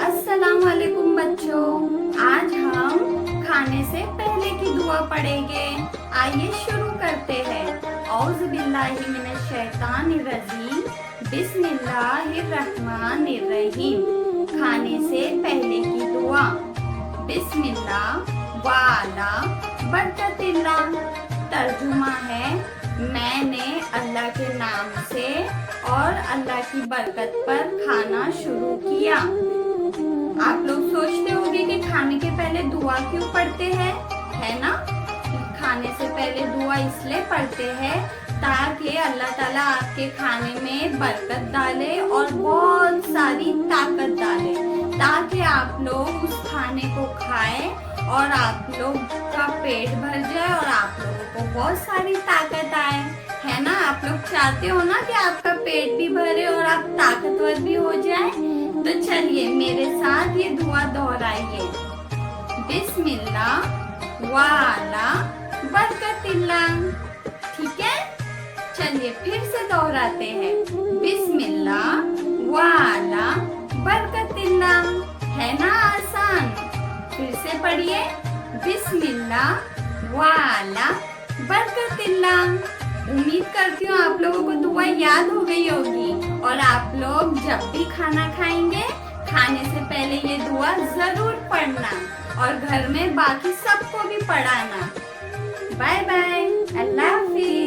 अस्सलाम वालेकुम बच्चों, आज हम खाने से पहले की दुआ पढ़ेंगे। आइए शुरू करते हैं। औज़ु बिल्लाहि मिनश शैतानिर रजीम, बिस्मिल्लाहिर्रहमानिर रहीम। खाने से पहले की दुआ। बिस्मिल्लाह वाला बरकतिल्लाह। तर्जुमा है, मैंने अल्लाह के नाम से और अल्लाह की बरकत पर खाना शुरू किया। आप लोग सोचते होंगे कि खाने के पहले दुआ क्यों पढ़ते हैं, है ना? खाने से पहले दुआ इसलिए पढ़ते हैं ताकि अल्लाह ताला आपके खाने में बरकत डाले और बहुत सारी ताकत डाले, ताकि आप लोग उस खाने को खाएं और आप लोग का पेट भर जाए और आप लोगों को बहुत सारी ताकत आए, है ना? आप लोग चाहते हो ना कि आपका पेट भी भरे और आप ताकतवर भी हो जाए। तो चलिए मेरे साथ ये दुआ दोहराइए। बिस्मिल्लाह वाला बरकतिल्लाह। ठीक है, चलिए फिर से दोहराते हैं। बिस्मिल्लाह वाला बरकतिल्लाह। है ना आसान? फिर से पढ़िए। बिस्मिल्लाह वाला बरकतिल्लाह। उम्मीद करती हूँ आप लोगों को दुआ याद हो गई होगी और आप लोग जब भी खाना खाएंगे खाने से पहले ये दुआ जरूर पढ़ना और घर में बाकी सबको भी पढ़ाना। बाय बाय, अल्लाह हाफिज।